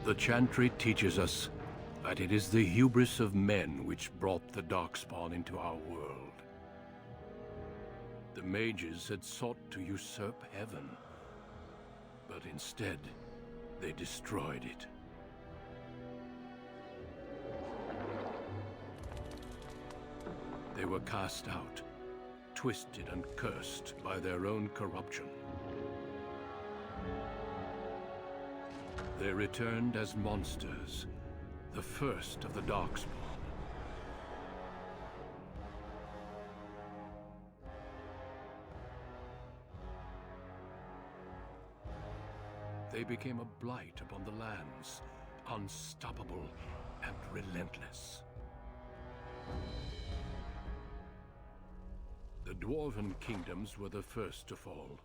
The Chantry teaches us that it is the hubris of men which brought the Darkspawn into our world. The Mages had sought to usurp heaven, but instead, they destroyed it. They were cast out, twisted and cursed by their own corruption. They returned as monsters, the first of the Darkspawn. They became a blight upon the lands, unstoppable and relentless. The Dwarven kingdoms were the first to fall,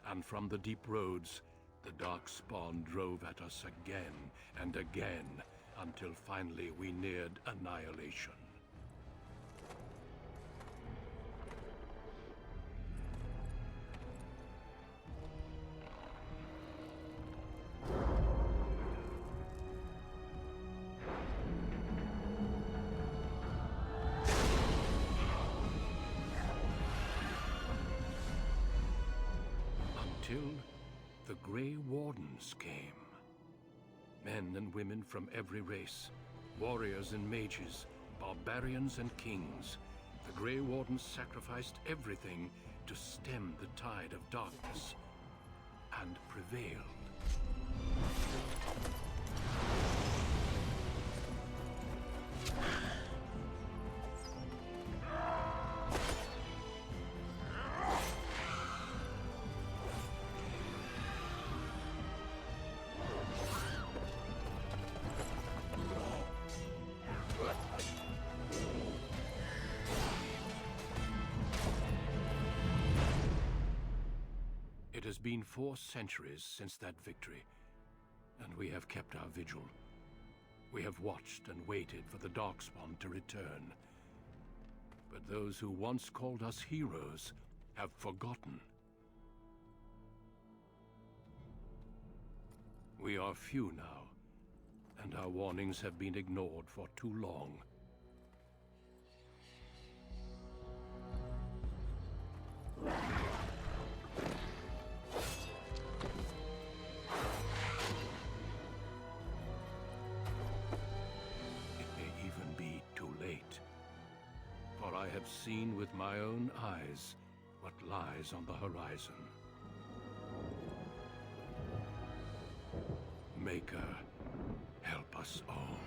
and from the deep roads, the Darkspawn drove at us again and again, until finally we neared annihilation. Until the Grey Wardens came. Men and women from every race, warriors and mages, barbarians and kings. The Grey Wardens sacrificed everything to stem the tide of darkness, and prevailed. It has been 4 centuries since that victory, and we have kept our vigil. We have watched and waited for the Darkspawn to return. But those who once called us heroes have forgotten. We are few now, and our warnings have been ignored for too long. I have seen with my own eyes what lies on the horizon. Maker, help us all.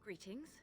Greetings.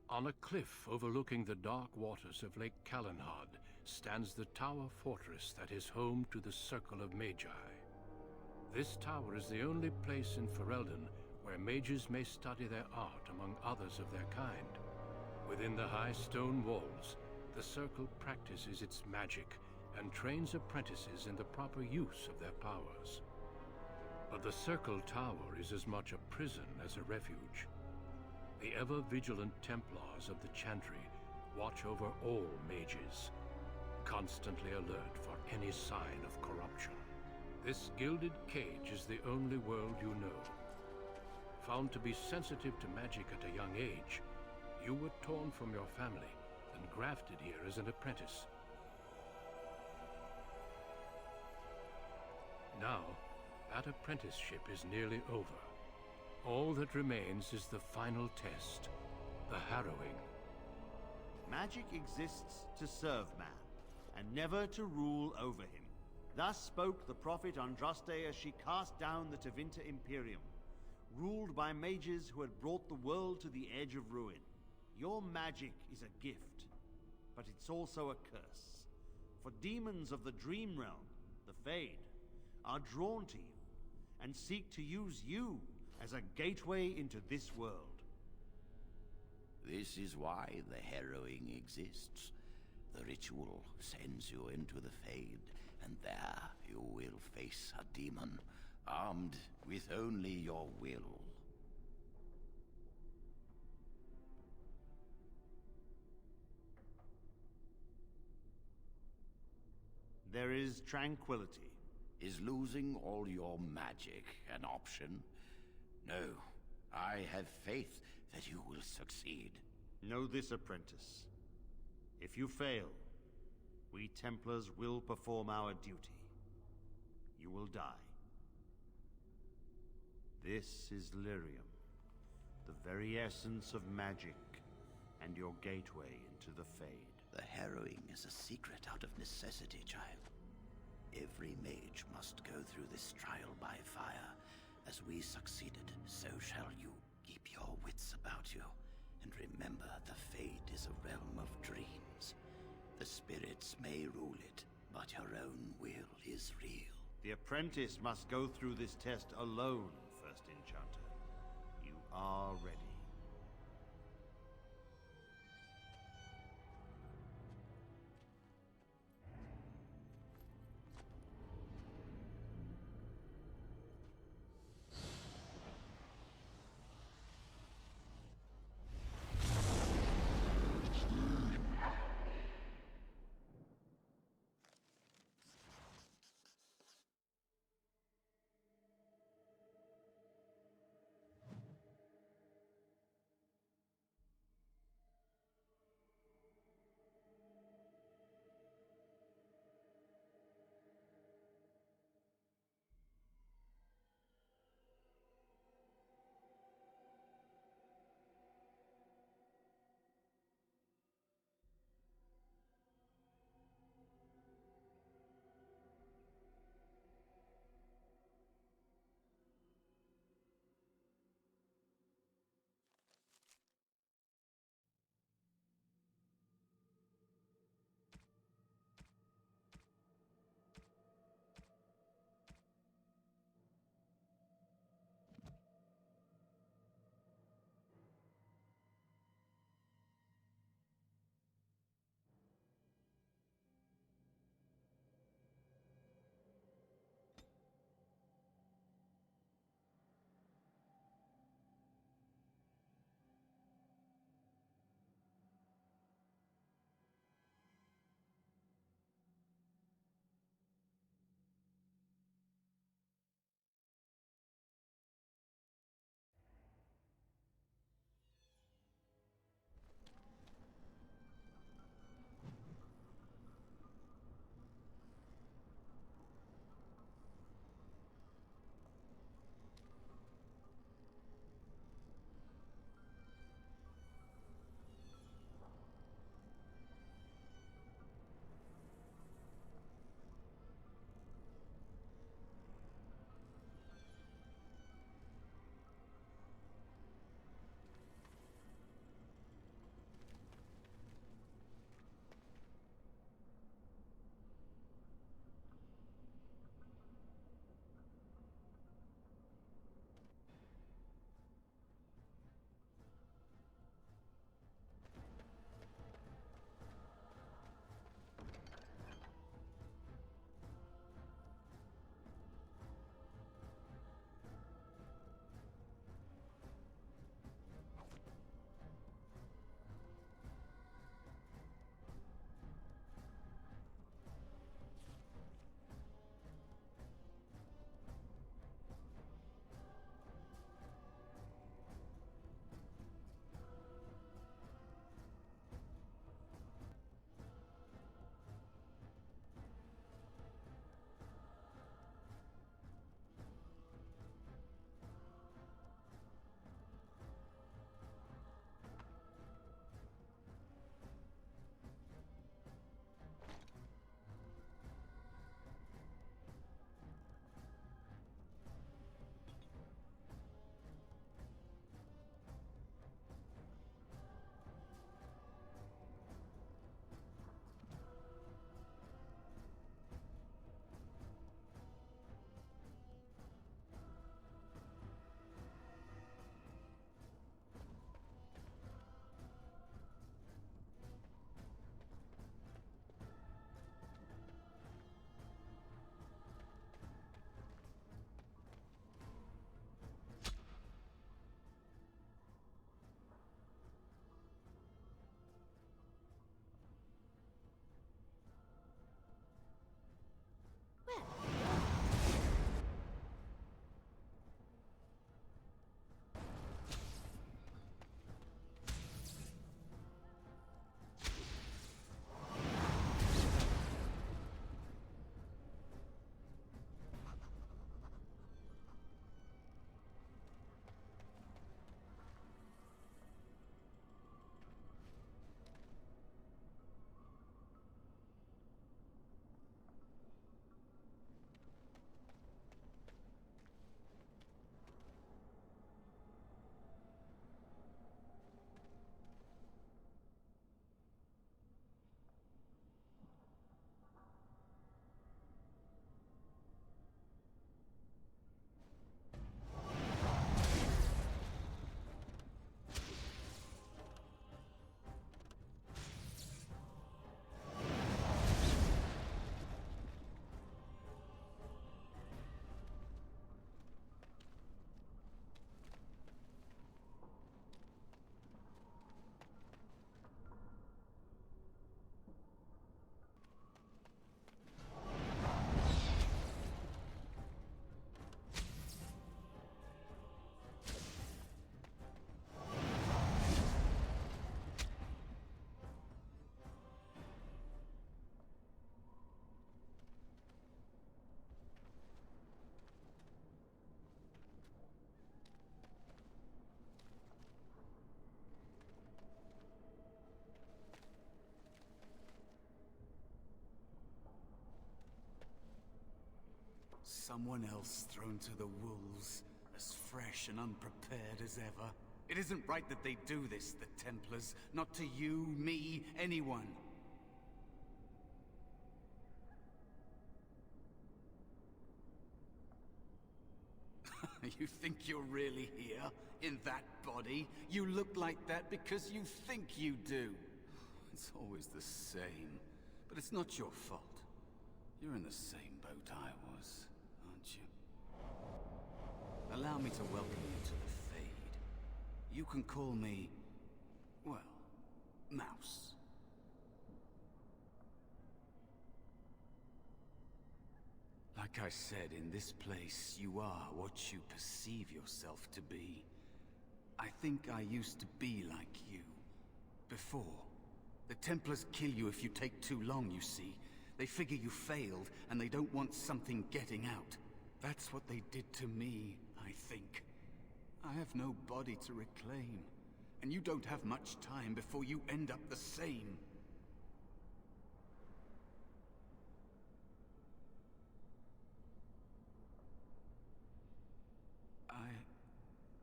On a cliff overlooking the dark waters of Lake Calenhad stands the tower fortress that is home to the Circle of Magi. This tower is the only place in Ferelden where mages may study their art among others of their kind. Within the high stone walls, the Circle practices its magic and trains apprentices in the proper use of their powers. But the Circle Tower is as much a prison as a refuge. The ever-vigilant Templars of the Chantry watch over all mages, constantly alert for any sign of corruption. This gilded cage is the only world you know. Found to be sensitive to magic at a young age, you were torn from your family and grafted here as an apprentice. Now, that apprenticeship is nearly over. All that remains is the final test, the Harrowing. Magic exists to serve man, and never to rule over him. Thus spoke the prophet Andraste as she cast down the Tevinter Imperium, ruled by mages who had brought the world to the edge of ruin. Your magic is a gift, but it's also a curse. For demons of the Dream Realm, the Fade, are drawn to you and seek to use you as a gateway into this world. This is why the Harrowing exists. The ritual sends you into the Fade, and there you will face a demon, armed with only your will. There is tranquility. Is losing all your magic an option? No. I have faith that you will succeed. Know this, apprentice. If you fail, we Templars will perform our duty. You will die. This is Lyrium, the very essence of magic, and your gateway into the Fade. The Harrowing is a secret out of necessity, child. Every mage must go through this trial by fire. As we succeeded, so shall you. Keep your wits about you, and remember the Fade is a realm of dreams. The spirits may rule it, but your own will is real. The apprentice must go through this test alone, First Enchanter. You are ready. Someone else thrown to the wolves, as fresh and unprepared as ever. It isn't right that they do this, the Templars. Not to you, me, anyone. You think you're really here? In that body? You look like that because you think you do. It's always the same. But it's not your fault. You're in the same boat I was, aren't you? Allow me to welcome you to the Fade. You can call me, well, Mouse. Like I said, in this place, you are what you perceive yourself to be. I think I used to be like you. Before. The Templars kill you if you take too long, you see. They figure you failed, and they don't want something getting out. That's what they did to me, I think. I have no body to reclaim, and you don't have much time before you end up the same.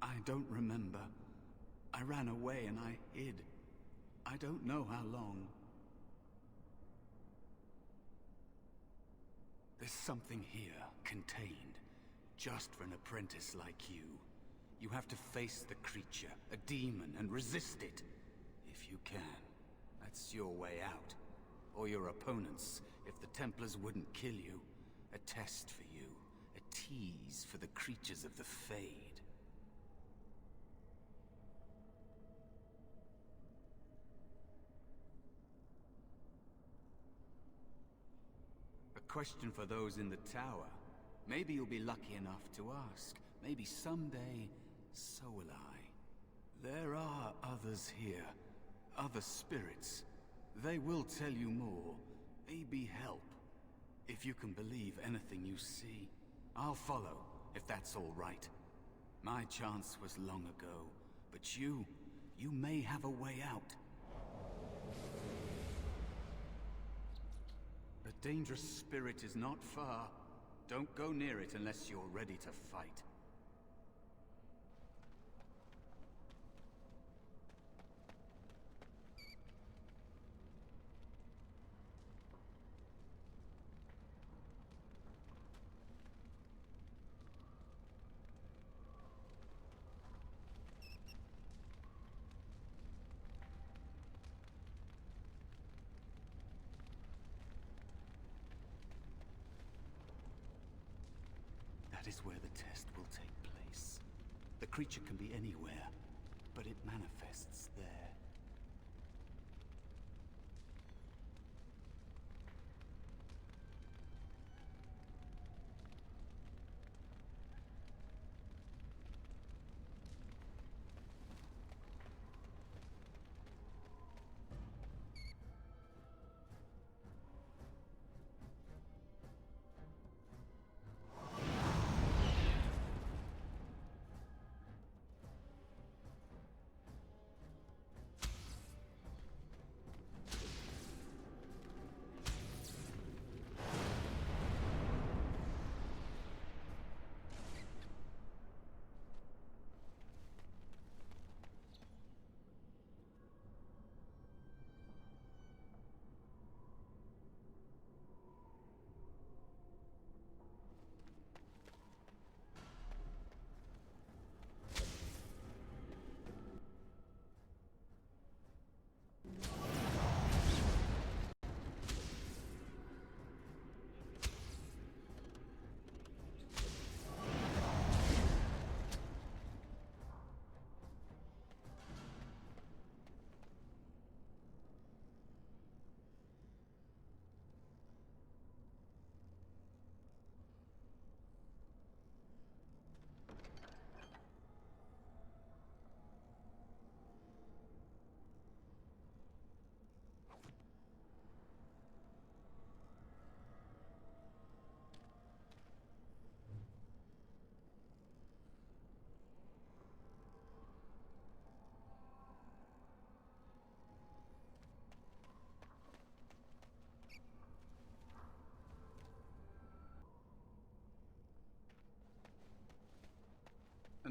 I don't remember. I ran away and I hid. I don't know how long. There's something here, contained, just for an apprentice like you. You have to face the creature, a demon, and resist it. If you can. That's your way out. Or your opponents, if the Templars wouldn't kill you. A test for you. A tease for the creatures of the Fade. A question for those in the tower. Maybe you'll be lucky enough to ask. Maybe someday, so will I. There are others here. Other spirits. They will tell you more. Maybe help. If you can believe anything you see. I'll follow, if that's all right. My chance was long ago. But you may have a way out. A dangerous spirit is not far. Don't go near it unless you're ready to fight. That is where the test will take place. The creature can be anywhere, but it manifests there.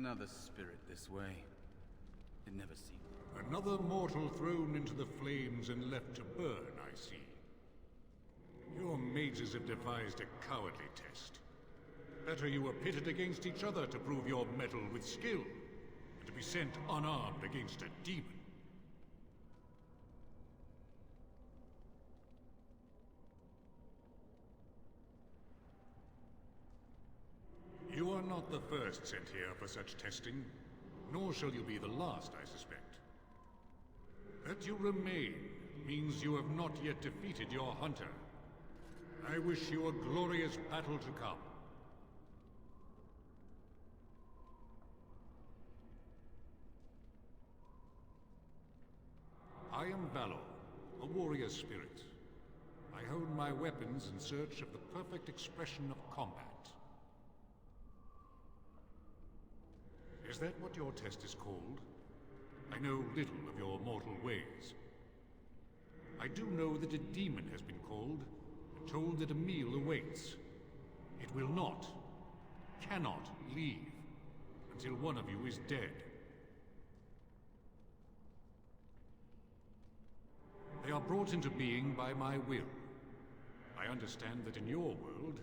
Another spirit this way. It never seemed. Another mortal thrown into the flames and left to burn, I see. Your mages have devised a cowardly test. Better you were pitted against each other to prove your mettle with skill, and to be sent unarmed against a demon. You are not the first sent here for such testing, nor shall you be the last, I suspect. That you remain means you have not yet defeated your hunter. I wish you a glorious battle to come. I am Valor, a warrior spirit. I hone my weapons in search of the perfect expression of combat. Is that what your test is called? I know little of your mortal ways. I do know that a demon has been called, and told that a meal awaits. It will not, cannot leave, until one of you is dead. They are brought into being by my will. I understand that in your world,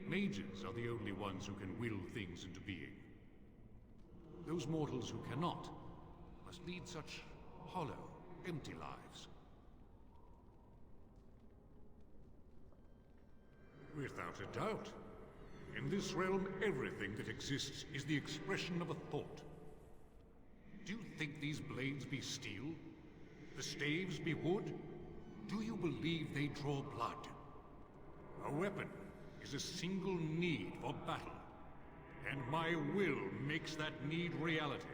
mages are the only ones who can will things into being. Those mortals who cannot must lead such hollow, empty lives. Without a doubt. In this realm, everything that exists is the expression of a thought. Do you think these blades be steel? The staves be wood? Do you believe they draw blood? A weapon is a single need for battle. And my will makes that need reality.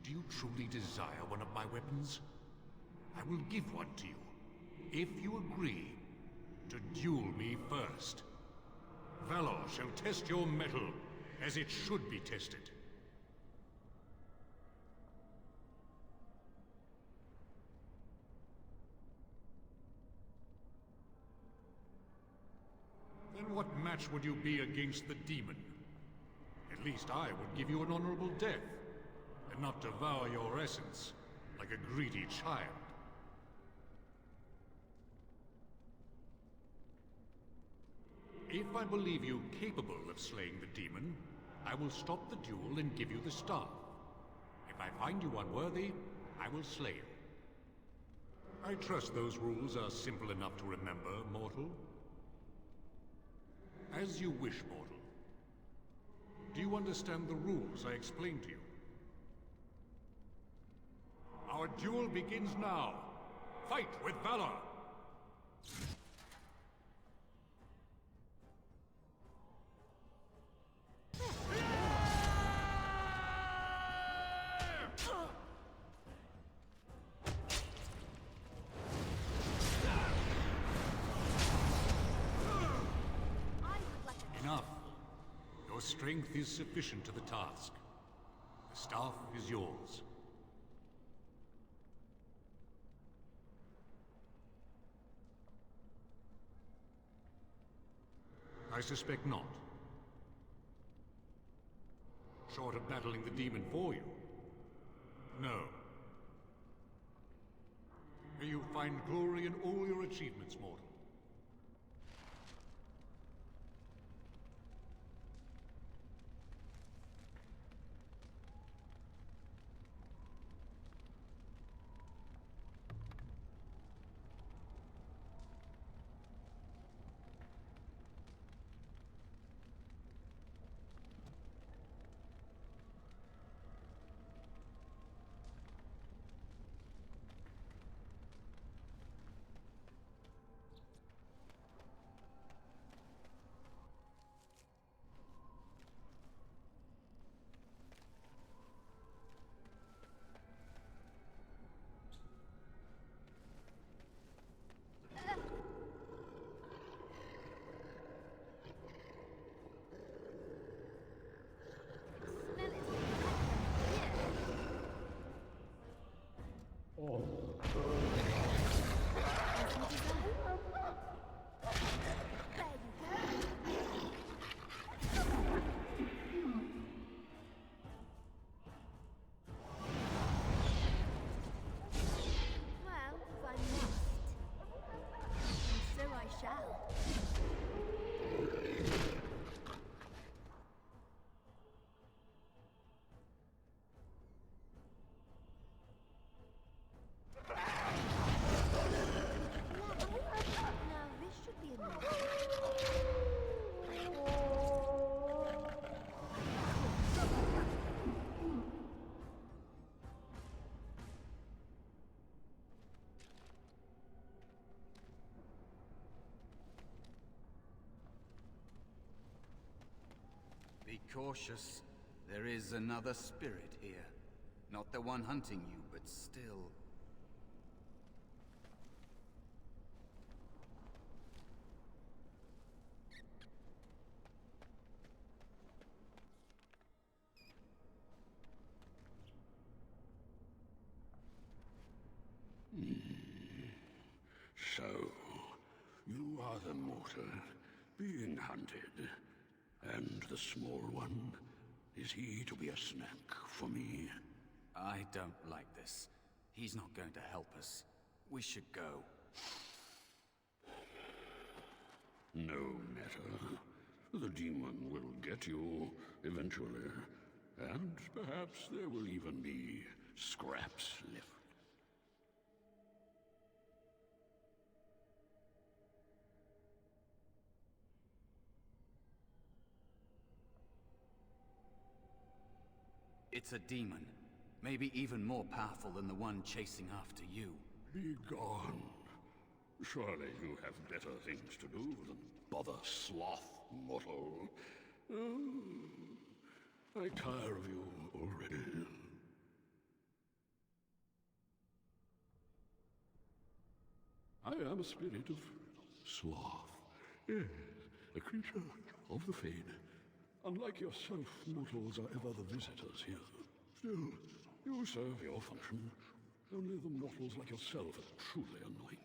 Do you truly desire one of my weapons? I will give one to you, if you agree to duel me first. Valor shall test your mettle as it should be tested. Then what match would you be against the demon? At least I would give you an honorable death, and not devour your essence like a greedy child. If I believe you capable of slaying the demon, I will stop the duel and give you the staff. If I find you unworthy, I will slay you. I trust those rules are simple enough to remember, mortal. As you wish, mortal. Do you understand the rules I explained to you? Our duel begins now. Fight with valor! Enough. Your strength is sufficient to the task. The staff is yours. I suspect not. Short of battling the demon for you? No. May you find glory in all your achievements, mortal. Be cautious. There is another spirit here. Not the one hunting you, but still. So, you are the mortal being hunted. And the small one, is he to be a snack for me? I don't like this. He's not going to help us. We should go. No matter. The demon will get you eventually. And perhaps there will even be scraps left. It's a demon. Maybe even more powerful than the one chasing after you. Be gone. Surely you have better things to do than bother sloth, mortal. I tire of you already. I am a spirit of sloth. Yes, a creature of the Fade. Unlike yourself, mortals are ever the visitors here. Still, you serve your function. Only the mortals like yourself are truly annoying.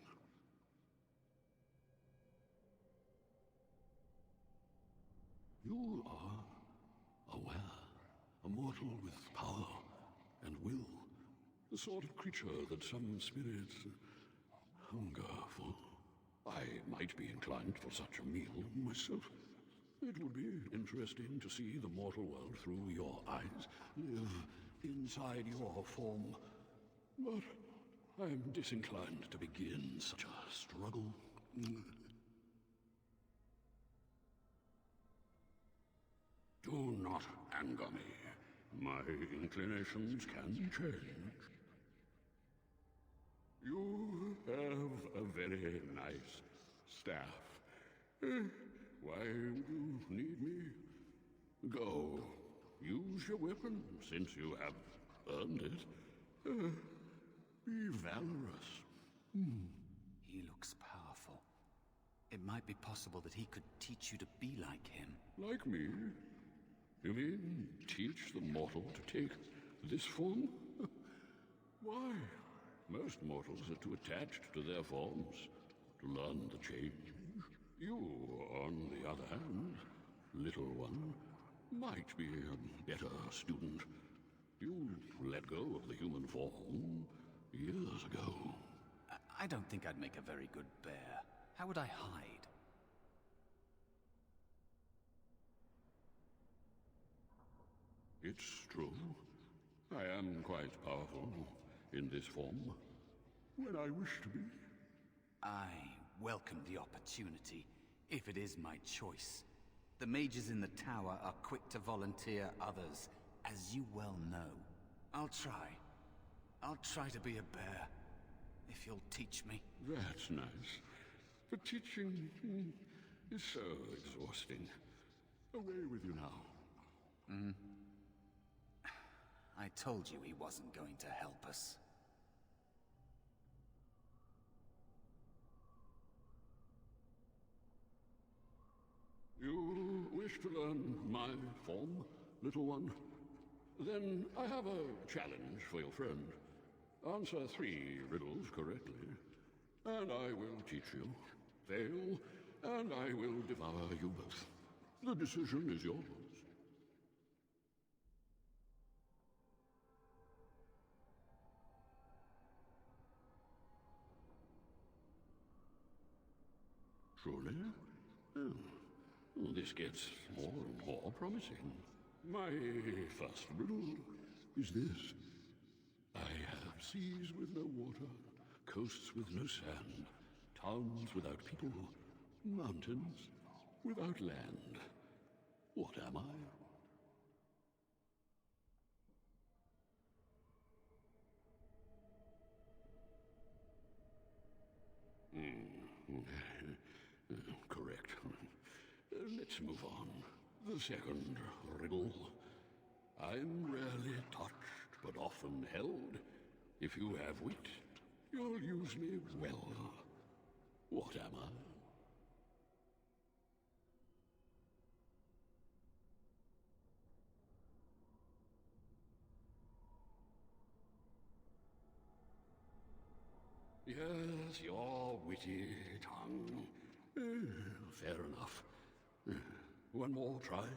You are aware, a mortal with power and will. The sort of creature that some spirits hunger for. I might be inclined for such a meal myself. It would be interesting to see the mortal world through your eyes, live inside your form. But I am disinclined to begin such a struggle. Do not anger me. My inclinations can change. You have a very nice staff. Why would you need me? Go. Use your weapon, since you have earned it. Be valorous. He looks powerful. It might be possible that he could teach you to be like him. Like me? You mean teach the mortal to take this form? Why? Most mortals are too attached to their forms to learn the change. You, on the other hand, little one, might be a better student. You let go of the human form years ago. I don't think I'd make a very good bear. How would I hide? It's true. I am quite powerful in this form. When I wish to be. I welcome the opportunity, if it is my choice. The mages in the tower are quick to volunteer others, as you well know. I'll try to be a bear, if you'll teach me. That's nice. But teaching is so exhausting. Away with you now. I told you he wasn't going to help us. You wish to learn my form, little one? Then I have a challenge for your friend. Answer 3 riddles correctly, and I will teach you. Fail, and I will devour you both. The decision is yours. Truly? This gets more and more promising. My first riddle is this. I have seas with no water, coasts with no sand, towns without people, mountains without land. What am I? Correct. Let's move on. The second riddle. I'm rarely touched, but often held. If you have wit, you'll use me well. What am I? Yes, your witty tongue. Fair enough. One more try,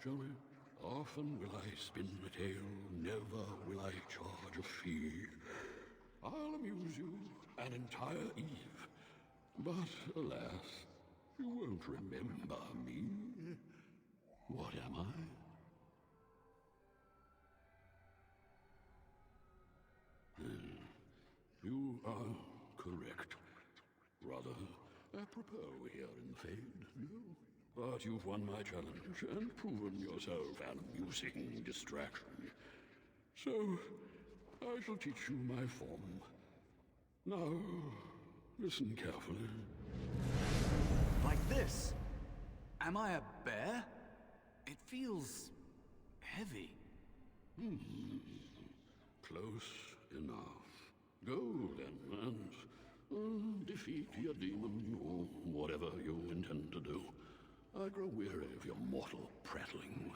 shall we? Often will I spin a tale, never will I charge a fee. I'll amuse you an entire eve, but alas, you won't remember me. What am I? You are correct. Rather apropos here in the Fade, no? But you've won my challenge and proven yourself an amusing distraction. So, I shall teach you my form. Now, listen carefully. Like this? Am I a bear? It feels heavy. Close enough. Go then, and defeat your demon, or whatever you intend to do. I grow weary of your mortal prattling.